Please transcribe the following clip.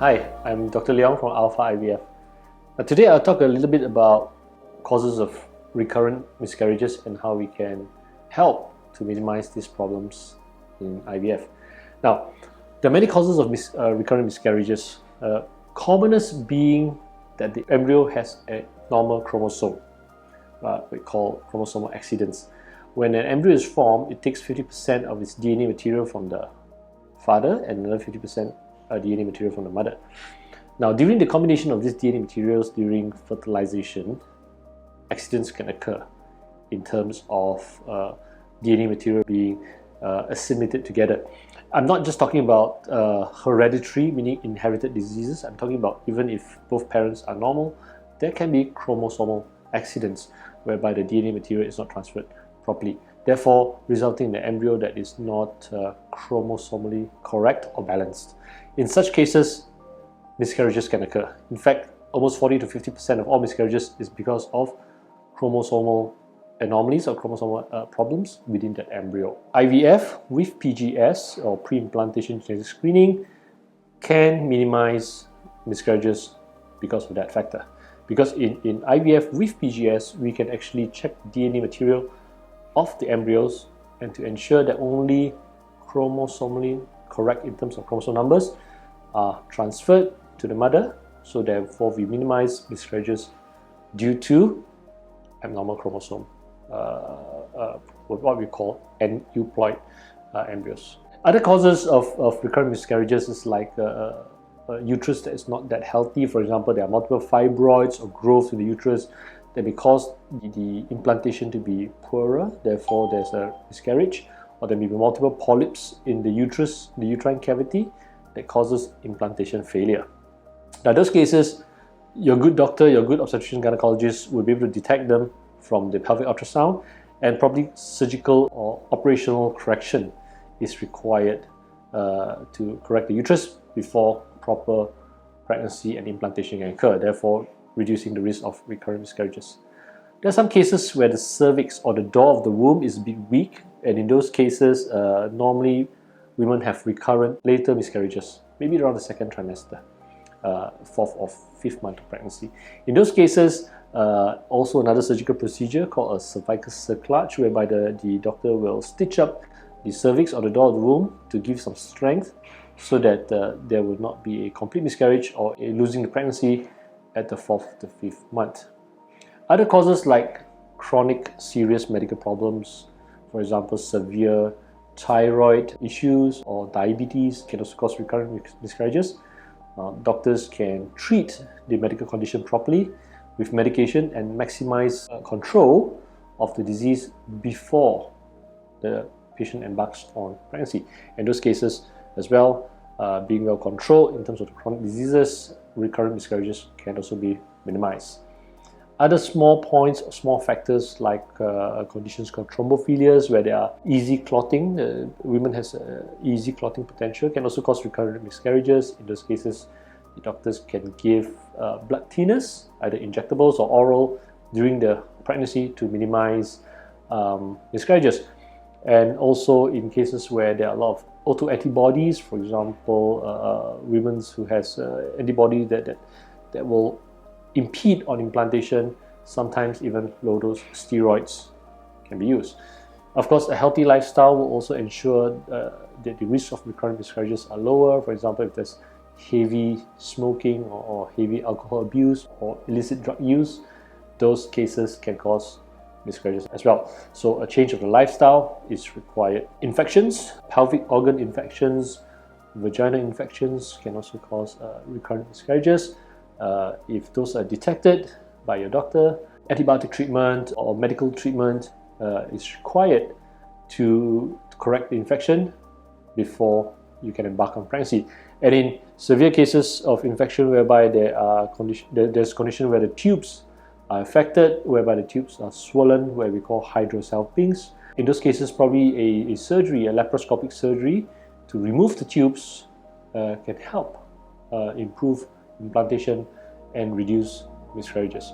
Hi, I'm Dr. Leong from Alpha IVF. Today I'll talk a little bit about causes of recurrent miscarriages and how we can help to minimize these problems in IVF. Now, there are many causes of recurrent miscarriages, commonest being that the embryo has a normal chromosome, we call chromosomal accidents. When an embryo is formed, it takes 50% of its DNA material from the father and another 50% DNA material from the mother. Now, during the combination of these DNA materials during fertilization, accidents can occur in terms of DNA material being assimilated together. I'm not just talking about hereditary, meaning inherited diseases. I'm talking about even if both parents are normal, there can be chromosomal accidents whereby the DNA material is not transferred properly, therefore resulting in an embryo that is not chromosomally correct or balanced. In such cases, miscarriages can occur. In fact, almost 40 to 50% of all miscarriages is because of chromosomal anomalies or chromosomal problems within the embryo. IVF with PGS or pre-implantation genetic screening can minimize miscarriages because of that factor. Because in IVF with PGS, we can actually check DNA material of the embryos and to ensure that only chromosomally correct in terms of chromosome numbers are transferred to the mother, so therefore we minimize miscarriages due to abnormal chromosome, what we call aneuploid embryos. Other causes of recurrent miscarriages is like a uterus that is not that healthy. For example, there are multiple fibroids or growths in the uterus that may cause the implantation to be poorer, therefore there's a miscarriage. Or there may be multiple polyps in the uterus, the uterine cavity, that causes implantation failure. Now, in those cases, your good doctor, your good obstetrician gynecologist will be able to detect them from the pelvic ultrasound, and probably surgical or operational correction is required to correct the uterus before proper pregnancy and implantation can occur, therefore reducing the risk of recurrent miscarriages. There are some cases where the cervix or the door of the womb is a bit weak, and in those cases, normally women have recurrent later miscarriages, maybe around the second trimester, 4th or 5th month of pregnancy. In those cases, also another surgical procedure called a cervical cerclage, whereby the doctor will stitch up the cervix or the door of the womb to give some strength so that there will not be a complete miscarriage or a losing the pregnancy at the 4th to 5th month. Other causes like chronic serious medical problems, for example severe thyroid issues or diabetes, can also cause recurrent miscarriages. Doctors can treat the medical condition properly with medication and maximize control of the disease before the patient embarks on pregnancy. In those cases as well, being well controlled in terms of the chronic diseases, recurrent miscarriages can also be minimized. Other small points, small factors like conditions called thrombophilias, where there are easy clotting, women has easy clotting potential, can also cause recurrent miscarriages. In those cases, the doctors can give blood thinners, either injectables or oral, during the pregnancy to minimize miscarriages. And also in cases where there are a lot of AUTO-ANTIBODIES, for example, women who has antibodies that will impede on implantation, sometimes even low-dose steroids can be used. Of course, a healthy lifestyle will also ensure that the risk of recurrent miscarriages are lower. For example, if there's heavy smoking or heavy alcohol abuse or illicit drug use, those cases can cause miscarriages as well. So a change of the lifestyle is required. Infections, pelvic organ infections, vaginal infections can also cause recurrent miscarriages. If those are detected by your doctor, antibiotic treatment or medical treatment is required to correct the infection before you can embark on pregnancy. And in severe cases of infection whereby there's condition where the tubes are affected, whereby the tubes are swollen, where we call hydrosalpinx. In those cases, probably a surgery, a laparoscopic surgery to remove the tubes can help improve implantation and reduce miscarriages.